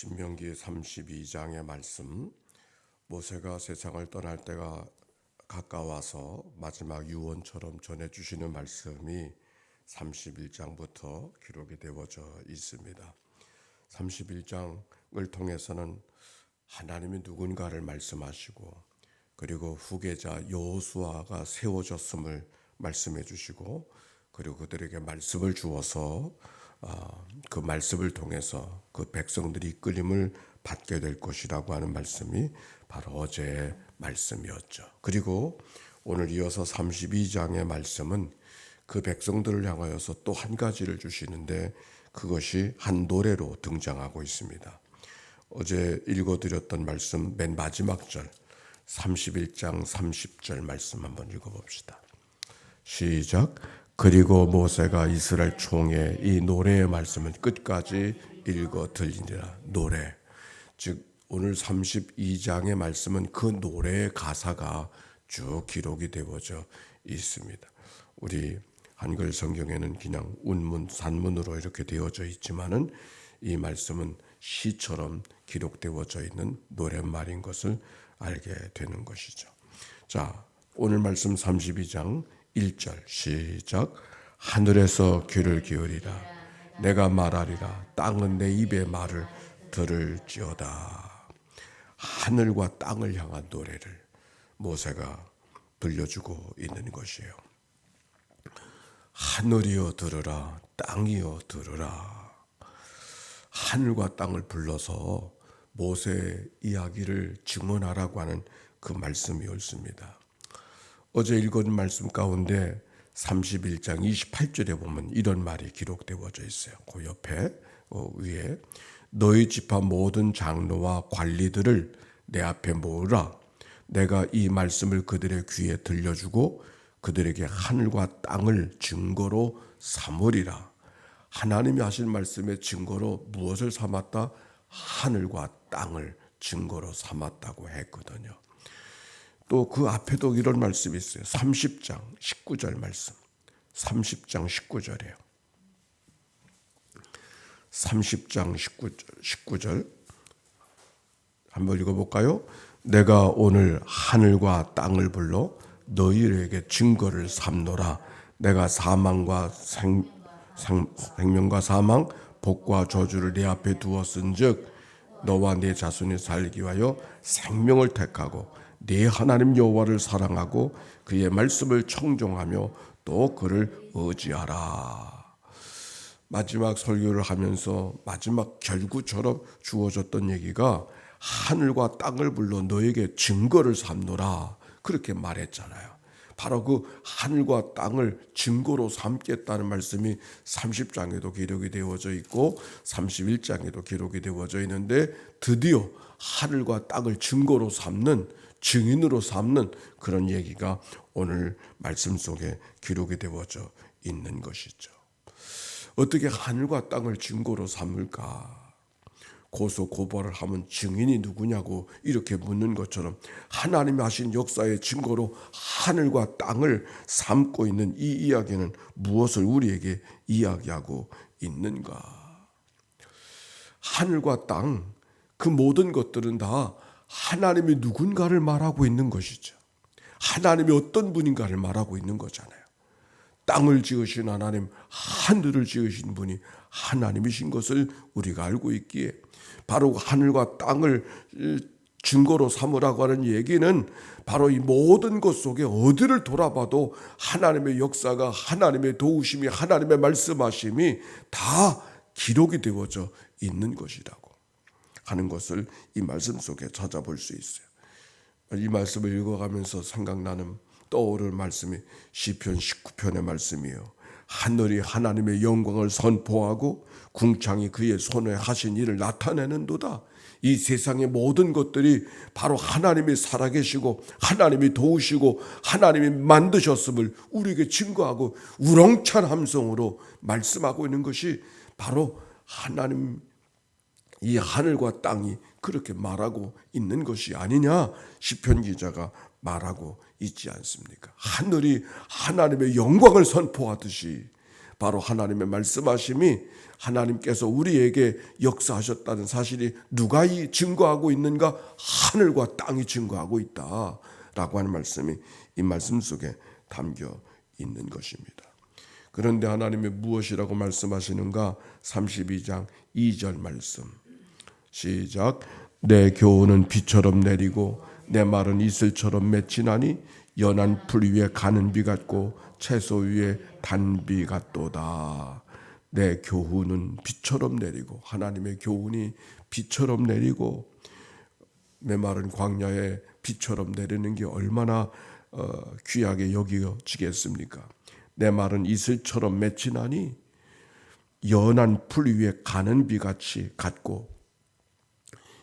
신명기 32장의 말씀, 모세가 세상을 떠날 때가 가까워서 마지막 유언처럼 전해주시는 말씀이 31장부터 기록이 되어져 있습니다. 31장을 통해서는 하나님이 누군가를 말씀하시고, 그리고 후계자 여호수아가 세워졌음을 말씀해 주시고, 그리고 그들에게 말씀을 주어서 그 말씀을 통해서 그 백성들이 이끌림을 받게 될 것이라고 하는 말씀이 바로 어제의 말씀이었죠. 그리고 오늘 이어서 32장의 말씀은 그 백성들을 향하여서 또 한 가지를 주시는데, 그것이 한 노래로 등장하고 있습니다. 어제 읽어드렸던 말씀 맨 마지막 절 31장 30절 말씀 한번 읽어봅시다. 시작. 그리고 모세가 이스라엘 총회 이 노래의 말씀을 끝까지 읽어 들리니라. 노래, 즉 오늘 32장의 말씀은 그 노래의 가사가 쭉 기록이 되어져 있습니다. 우리 한글 성경에는 그냥 운문, 산문으로 이렇게 되어져 있지만은 이 말씀은 시처럼 기록되어져 있는 노랫말인 것을 알게 되는 것이죠. 자, 오늘 말씀 32장 1절 시작. 하늘에서 귀를 기울이라. 내가 말하리라. 땅은 내 입의 말을 들을지어다. 하늘과 땅을 향한 노래를 모세가 들려주고 있는 것이에요. 하늘이여 들으라. 땅이여 들으라. 하늘과 땅을 불러서 모세의 이야기를 증언하라고 하는 그 말씀이 옳습니다. 어제 읽은 말씀 가운데 31장 28절에 보면 이런 말이 기록되어져 있어요. 그 옆에 위에 너희 지파 모든 장로와 관리들을 내 앞에 모으라. 내가 이 말씀을 그들의 귀에 들려주고 그들에게 하늘과 땅을 증거로 삼으리라. 하나님이 하신 말씀의 증거로 무엇을 삼았다? 하늘과 땅을 증거로 삼았다고 했거든요. 또 그 앞에도 이런 말씀이 있어요. 30장 19절 말씀. 30장 19절이에요. 30장 19절 한번 읽어볼까요? 내가 오늘 하늘과 땅을 불러 너희에게 증거를 삼노라. 내가 사망과 생명과 사망, 복과 저주를 네 앞에 두었은즉 너와 네 자손이 살기 위하여 생명을 택하고 네 하나님 여호와를 사랑하고 그의 말씀을 청종하며 또 그를 의지하라. 마지막 설교를 하면서 마지막 결구처럼 주어졌던 얘기가 하늘과 땅을 불러 너에게 증거를 삼노라, 그렇게 말했잖아요. 바로 그 하늘과 땅을 증거로 삼겠다는 말씀이 30장에도 기록이 되어져 있고 31장에도 기록이 되어져 있는데, 드디어 하늘과 땅을 증거로 삼는, 증인으로 삼는 그런 얘기가 오늘 말씀 속에 기록이 되어져 있는 것이죠. 어떻게 하늘과 땅을 증거로 삼을까? 고소 고발을 하면 증인이 누구냐고 이렇게 묻는 것처럼 하나님이 하신 역사의 증거로 하늘과 땅을 삼고 있는 이 이야기는 무엇을 우리에게 이야기하고 있는가? 하늘과 땅, 그 모든 것들은 다 하나님이 누군가를 말하고 있는 것이죠. 하나님이 어떤 분인가를 말하고 있는 거잖아요. 땅을 지으신 하나님, 하늘을 지으신 분이 하나님이신 것을 우리가 알고 있기에 바로 하늘과 땅을 증거로 삼으라고 하는 얘기는 바로 이 모든 것 속에 어디를 돌아봐도 하나님의 역사가, 하나님의 도우심이, 하나님의 말씀하심이 다 기록이 되어져 있는 것이라고 하는 것을 이 말씀 속에 찾아볼 수 있어요. 이 말씀을 읽어가면서 생각나는 떠오를 말씀이 시편 19편의 말씀이에요. 하늘이 하나님의 영광을 선포하고 궁창이 그의 손에 하신 일을 나타내는도다. 이 세상의 모든 것들이 바로 하나님이 살아계시고 하나님이 도우시고 하나님이 만드셨음을 우리에게 증거하고 우렁찬 함성으로 말씀하고 있는 것이 바로 하나님, 이 하늘과 땅이 그렇게 말하고 있는 것이 아니냐, 시편 기자가 말하고 있지 않습니까? 하늘이 하나님의 영광을 선포하듯이 바로 하나님의 말씀하심이 하나님께서 우리에게 역사하셨다는 사실이 누가 증거하고 있는가? 하늘과 땅이 증거하고 있다라고 하는 말씀이 이 말씀 속에 담겨 있는 것입니다. 그런데 하나님이 무엇이라고 말씀하시는가? 32장 2절 말씀 시작. 내 교훈은 비처럼 내리고 내 말은 이슬처럼 맺히나니 연한 풀 위에 가는 비 같고 채소 위에 단비 같도다. 내 교훈은 비처럼 내리고, 하나님의 교훈이 비처럼 내리고, 내 말은 광야에 비처럼 내리는 게 얼마나 귀하게 여겨지겠습니까? 내 말은 이슬처럼 맺히나니 연한 풀 위에 가는 비 같이 같고,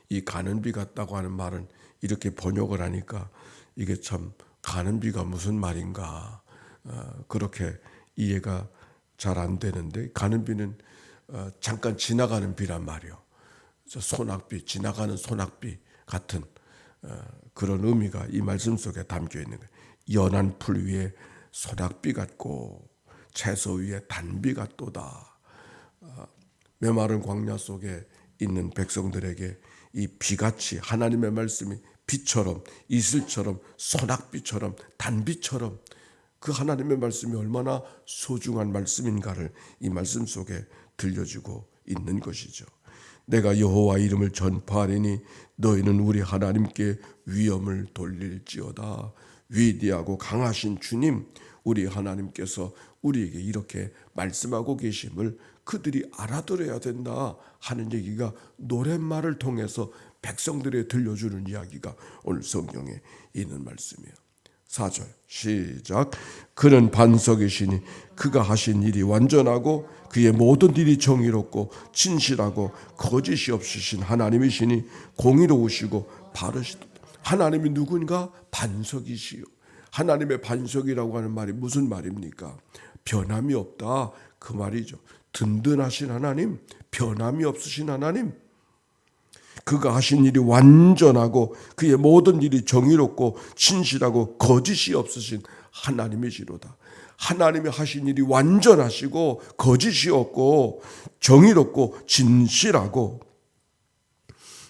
이 가는 비 같다고 하는 말은 이렇게 번역을 하니까 이게 참 가는 비가 무슨 말인가 그렇게 이해가 잘 안 되는데, 가는 비는 잠깐 지나가는 비란 말이요. 소낙비, 지나가는 소낙비 같은 그런 의미가 이 말씀 속에 담겨 있는 거예요. 연한 풀 위에 소낙비 같고 채소 위에 단비 같도다. 메마른 광야 속에 있는 백성들에게 이 비같이 하나님의 말씀이 비처럼, 이슬처럼, 소낙비처럼, 단비처럼 그 하나님의 말씀이 얼마나 소중한 말씀인가를 이 말씀 속에 들려주고 있는 것이죠. 내가 여호와 이름을 전파하리니 너희는 우리 하나님께 위엄을 돌릴지어다. 위대하고 강하신 주님, 우리 하나님께서 우리에게 이렇게 말씀하고 계심을 그들이 알아들어야 된다 하는 얘기가 노랫말을 통해서 백성들에 들려주는 이야기가 오늘 성경에 있는 말씀이에요. 4절 시작. 그는 반석이시니 그가 하신 일이 완전하고 그의 모든 일이 정의롭고 진실하고 거짓이 없으신 하나님이시니 공의로우시고 바르시다. 하나님이 누군가? 반석이시요. 하나님의 반석이라고 하는 말이 무슨 말입니까? 변함이 없다 그 말이죠. 든든하신 하나님, 변함이 없으신 하나님, 그가 하신 일이 완전하고 그의 모든 일이 정의롭고 진실하고 거짓이 없으신 하나님이시로다. 하나님이 하신 일이 완전하시고 거짓이 없고 정의롭고 진실하고,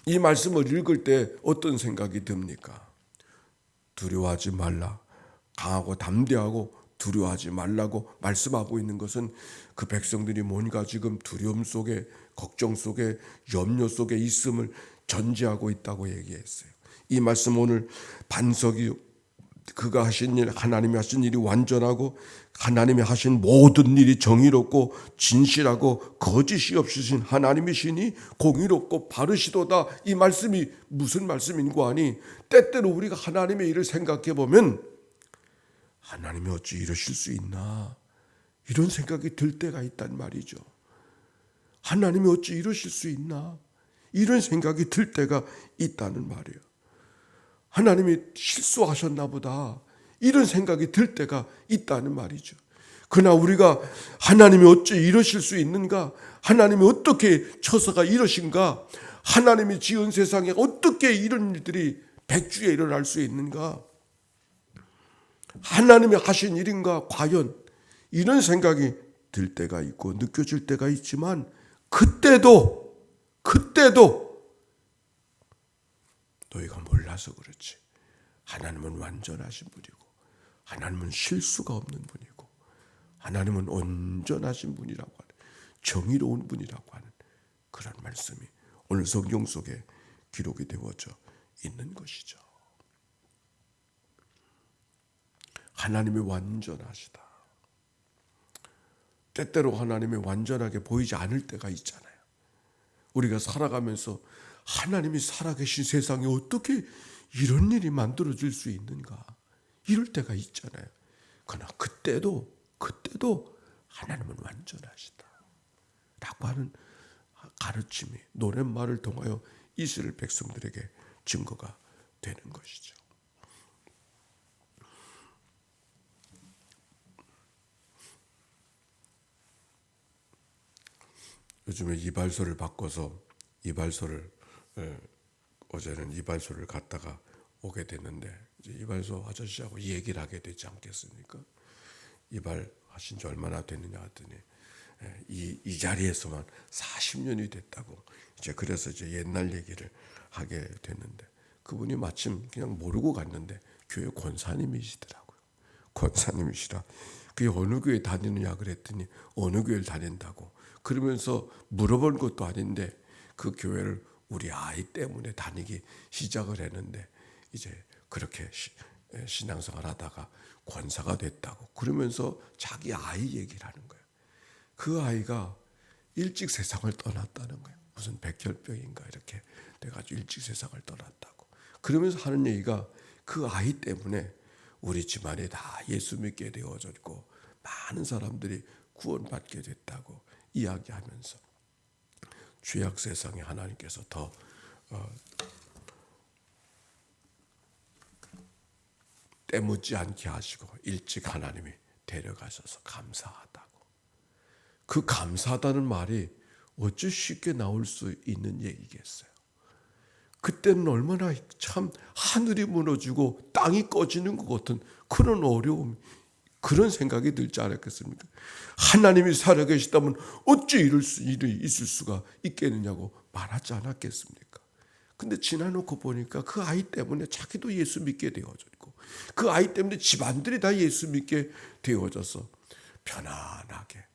이 말씀을 읽을 때 어떤 생각이 듭니까? 두려워하지 말라. 강하고 담대하고 두려워하지 말라고 말씀하고 있는 것은 그 백성들이 뭔가 지금 두려움 속에, 걱정 속에, 염려 속에 있음을 전제하고 있다고 얘기했어요. 이 말씀 오늘 반석이 그가 하신 일, 하나님이 하신 일이 완전하고 하나님이 하신 모든 일이 정의롭고 진실하고 거짓이 없으신 하나님이시니 공의롭고 바르시도다. 이 말씀이 무슨 말씀인고 하니, 때때로 우리가 하나님의 일을 생각해 보면 하나님이 어찌 이러실 수 있나 이런 생각이 들 때가 있단 말이죠. 하나님이 어찌 이러실 수 있나 이런 생각이 들 때가 있다는 말이에요. 하나님이 실수하셨나 보다 이런 생각이 들 때가 있다는 말이죠. 그러나 우리가 하나님이 어찌 이러실 수 있는가, 하나님이 어떻게 처사가 이러신가, 하나님이 지은 세상에 어떻게 이런 일들이 백주에 일어날 수 있는가, 하나님이 하신 일인가 과연, 이런 생각이 들 때가 있고 느껴질 때가 있지만, 그때도 너희가 몰라서 그렇지 하나님은 완전하신 분이고 하나님은 실수가 없는 분이고 하나님은 온전하신 분이라고 하는, 정의로운 분이라고 하는 그런 말씀이 오늘 성경 속에 기록이 되어져 있는 것이죠. 하나님이 완전하시다. 때때로 하나님이 완전하게 보이지 않을 때가 있잖아요. 우리가 살아가면서 하나님이 살아계신 세상에 어떻게 이런 일이 만들어질 수 있는가 이럴 때가 있잖아요. 그러나 그때도 하나님은 완전하시다 라고 하는 가르침이 노랫말을 통하여 이스라엘 백성들에게 증거가 되는 것이죠. 요즘에 이발소를 바꿔서 어제는 이발소를 갔다가 오게 됐는데, 이제 이발소 아저씨하고 얘기를 하게 되지 않겠습니까? 이발하신 지 얼마나 됐느냐 했더니 이 자리에서만 40년이 됐다고 이제 그래서 이제 옛날 얘기를 하게 됐는데 그분이 마침 그냥 모르고 갔는데 교회 권사님이시더라고요. 권사님이시라. 그게 어느 교회 다니느냐 그랬더니 어느 교회를 다닌다고. 그러면서 물어본 것도 아닌데 그 교회를 우리 아이 때문에 다니기 시작을 했는데 이제 그렇게 신앙생활 하다가 권사가 됐다고. 그러면서 자기 아이 얘기를 하는 거예요. 그 아이가 일찍 세상을 떠났다는 거예요. 무슨 백혈병인가 이렇게 돼가지고 일찍 세상을 떠났다고. 그러면서 하는 얘기가 그 아이 때문에 우리 집안이 다 예수 믿게 되어졌고 많은 사람들이 구원받게 됐다고 이야기하면서 죄악 세상에 하나님께서 더 때묻지 않게 하시고 일찍 하나님이 데려가셔서 감사하다고. 그 감사하다는 말이 어찌 쉽게 나올 수 있는 얘기겠어요. 그때는 얼마나 참 하늘이 무너지고 땅이 꺼지는 것 같은 그런 어려움, 그런 생각이 들지 않았겠습니까? 하나님이 살아계시다면 어찌 이럴 수 있을 수가 있겠느냐고 말하지 않았겠습니까? 근데 지나놓고 보니까 그 아이 때문에 자기도 예수 믿게 되어졌고 그 아이 때문에 집안들이 다 예수 믿게 되어져서 편안하게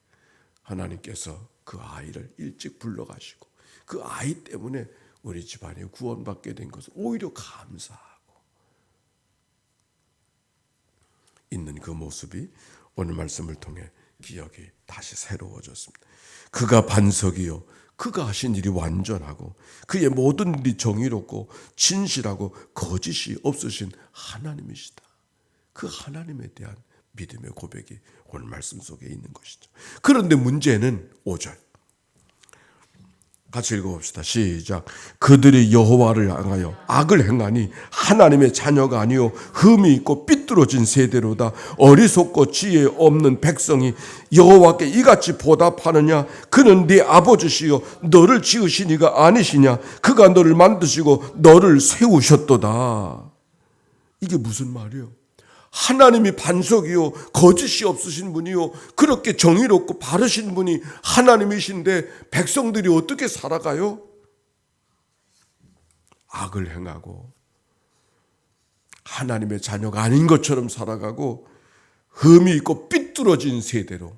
하나님께서 그 아이를 일찍 불러가시고 그 아이 때문에 우리 집안이 구원받게 된 것을 오히려 감사하고 있는 그 모습이 오늘 말씀을 통해 기억이 다시 새로워졌습니다. 그가 반석이요 그가 하신 일이 완전하고 그의 모든 일이 정의롭고 진실하고 거짓이 없으신 하나님이시다. 그 하나님에 대한 믿음의 고백이 오늘 말씀 속에 있는 것이죠. 그런데 문제는 5절 같이 읽어봅시다. 시작. 그들이 여호와를 향하여 악을 행하니 하나님의 자녀가 아니요 흠이 있고 삐뚤어진 세대로다. 어리석고 지혜 없는 백성이 여호와께 이같이 보답하느냐. 그는 네 아버지시요 너를 지으신 이가 아니시냐. 그가 너를 만드시고 너를 세우셨도다. 이게 무슨 말이에요? 하나님이 반석이요 거짓이 없으신 분이요 그렇게 정의롭고 바르신 분이 하나님이신데 백성들이 어떻게 살아가요? 악을 행하고 하나님의 자녀가 아닌 것처럼 살아가고 흠이 있고 삐뚤어진 세대로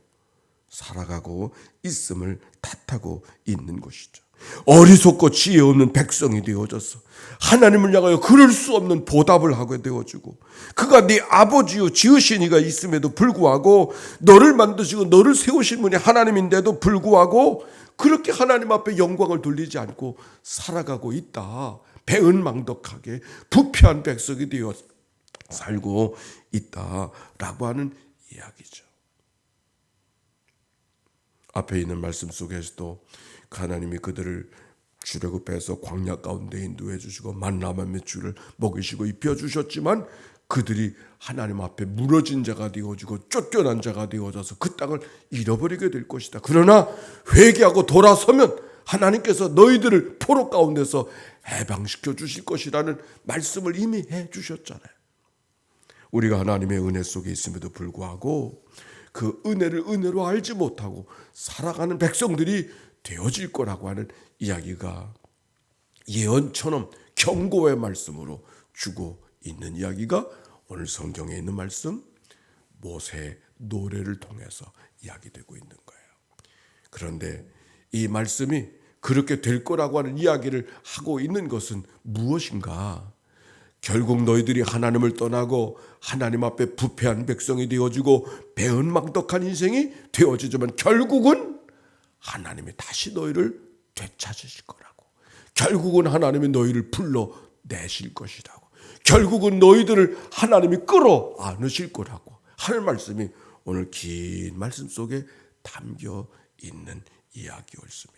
살아가고 있음을 탓하고 있는 것이죠. 어리석고 지혜 없는 백성이 되어져서 하나님을 향하여 그럴 수 없는 보답을 하게 되어지고 그가 네 아버지요 지으신 이가 있음에도 불구하고 너를 만드시고 너를 세우신 분이 하나님인데도 불구하고 그렇게 하나님 앞에 영광을 돌리지 않고 살아가고 있다. 배은망덕하게 부패한 백성이 되어 살고 있다라고 하는 이야기죠. 앞에 있는 말씀 속에서도 하나님이 그들을 출애굽해서 광야 가운데 인도해 주시고 만나와 맷줄을 먹이시고 입혀 주셨지만 그들이 하나님 앞에 무너진 자가 되어지고 쫓겨난 자가 되어져서 그 땅을 잃어버리게 될 것이다. 그러나 회개하고 돌아서면 하나님께서 너희들을 포로 가운데서 해방시켜 주실 것이라는 말씀을 이미 해 주셨잖아요. 우리가 하나님의 은혜 속에 있음에도 불구하고 그 은혜를 은혜로 알지 못하고 살아가는 백성들이 되어질 거라고 하는 이야기가 예언처럼 경고의 말씀으로 주고 있는 이야기가 오늘 성경에 있는 말씀 모세의 노래를 통해서 이야기되고 있는 거예요. 그런데 이 말씀이 그렇게 될 거라고 하는 이야기를 하고 있는 것은 무엇인가? 결국 너희들이 하나님을 떠나고 하나님 앞에 부패한 백성이 되어지고 배은망덕한 인생이 되어지지만 결국은 하나님이 다시 너희를 되찾으실 거라고. 결국은 하나님이 너희를 불러내실 것이라고. 결국은 너희들을 하나님이 끌어안으실 거라고 하는 말씀이 오늘 긴 말씀 속에 담겨 있는 이야기였습니다.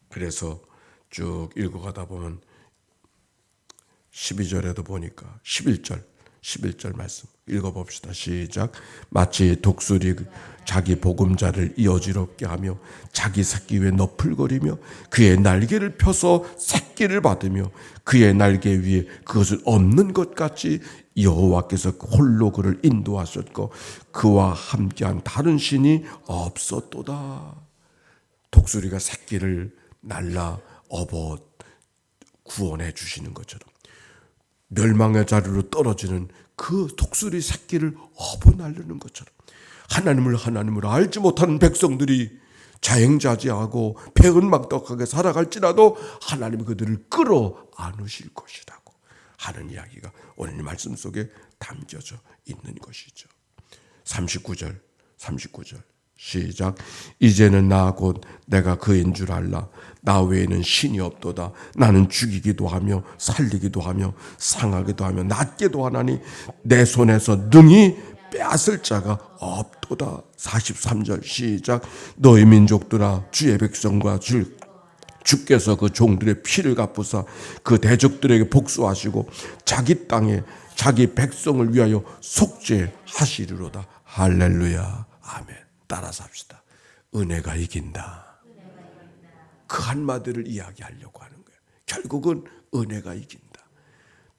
그래서 쭉 읽어가다 보면 12절에도 보니까 11절 11절 말씀 읽어봅시다. 시작. 마치 독수리 자기 보금자를 이어지럽게 하며 자기 새끼 위에 너풀거리며 그의 날개를 펴서 새끼를 받으며 그의 날개 위에 그것을 없는 것 같이 여호와께서 홀로 그를 인도하셨고 그와 함께한 다른 신이 없었도다. 독수리가 새끼를 날라 업어 구원해 주시는 것처럼 멸망의 자리로 떨어지는 그 독수리 새끼를 업어 날르는 것처럼 하나님을 알지 못하는 백성들이 자행자지하고 배은망덕하게 살아갈지라도 하나님이 그들을 끌어안으실 것이라고 하는 이야기가 오늘 말씀 속에 담겨져 있는 것이죠. 39절 시작. 이제는 나 곧 내가 그인 줄 알라. 나 외에는 신이 없도다. 나는 죽이기도 하며 살리기도 하며 상하기도 하며 낫게도 하나니 내 손에서 능히 빼앗을 자가 없도다. 43절 시작. 너희 민족들아 주의 백성과 주께서 그 종들의 피를 갚으사 그 대적들에게 복수하시고 자기 땅에 자기 백성을 위하여 속죄하시리로다. 할렐루야. 아멘. 따라서 합시다. 은혜가 이긴다. 그 한마디를 이야기하려고 하는 거예요. 결국은 은혜가 이긴다.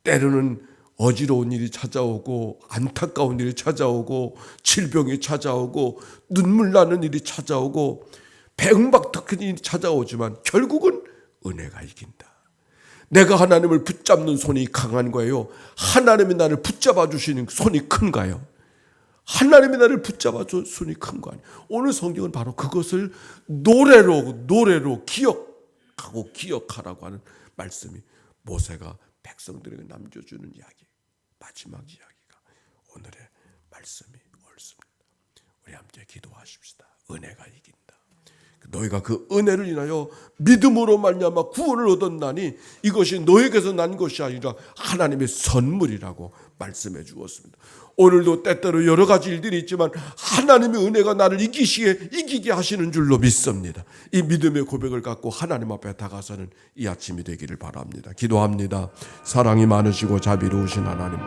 때로는 어지러운 일이 찾아오고 안타까운 일이 찾아오고 질병이 찾아오고 눈물 나는 일이 찾아오고 배은박덕한 일이 찾아오지만 결국은 은혜가 이긴다. 내가 하나님을 붙잡는 손이 강한 거예요? 하나님이 나를 붙잡아 주시는 손이 큰가요? 하나님이 나를 붙잡아 준 손이 큰 거 아니에요. 오늘 성경은 바로 그것을 노래로 기억하고 기억하라고 하는 말씀이 모세가 백성들에게 남겨주는 이야기, 마지막 이야기가 오늘의 말씀이 옳습니다. 우리 함께 기도하십시다. 은혜가 이긴다. 너희가 그 은혜를 인하여 믿음으로 말미암아 구원을 얻었나니 이것이 너에게서 난 것이 아니라 하나님의 선물이라고 말씀해 주었습니다. 오늘도 때때로 여러 가지 일들이 있지만 하나님의 은혜가 나를 이기게 하시는 줄로 믿습니다. 이 믿음의 고백을 갖고 하나님 앞에 다가서는 이 아침이 되기를 바랍니다. 기도합니다. 사랑이 많으시고 자비로우신 하나님,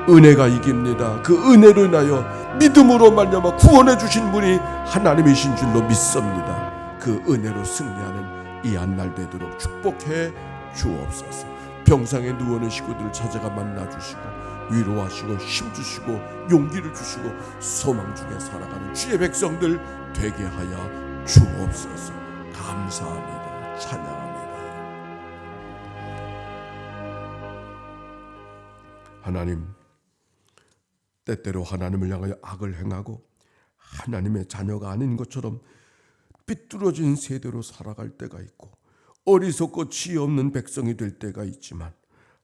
은혜가 이깁니다. 그 은혜로 인하여 믿음으로 말미암아 구원해 주신 분이 하나님이신 줄로 믿습니다. 그 은혜로 승리하는 이 한날 되도록 축복해 주옵소서. 병상에 누워있는 식구들을 찾아가 만나주시고 위로하시고 힘주시고 용기를 주시고 소망 중에 살아가는 주의 백성들 되게 하여 주옵소서. 감사합니다. 찬양합니다. 하나님, 때때로 하나님을 향하여 악을 행하고 하나님의 자녀가 아닌 것처럼 삐뚤어진 세대로 살아갈 때가 있고 어리석고 지혜 없는 백성이 될 때가 있지만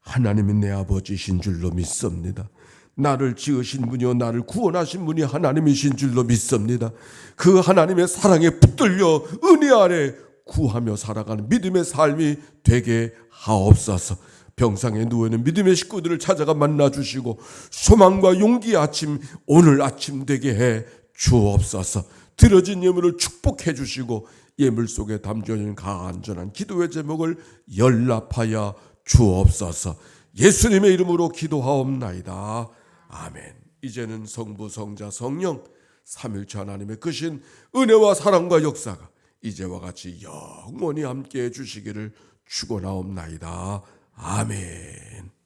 하나님이 내 아버지신 줄로 믿습니다. 나를 지으신 분이요 나를 구원하신 분이 하나님이신 줄로 믿습니다. 그 하나님의 사랑에 붙들려 은혜 아래 구하며 살아가는 믿음의 삶이 되게 하옵소서. 병상에 누워있는 믿음의 식구들을 찾아가 만나주시고 소망과 용기의 아침, 오늘 아침 되게 해 주옵소서. 들어진 예물을 축복해 주시고 예물 속에 담겨있는 간절한 기도의 제목을 연락하여 주옵소서. 예수님의 이름으로 기도하옵나이다. 아멘. 이제는 성부, 성자, 성령 삼일체 하나님의 크신 은혜와 사랑과 역사가 이제와 같이 영원히 함께해 주시기를 축원하옵나이다. 아멘.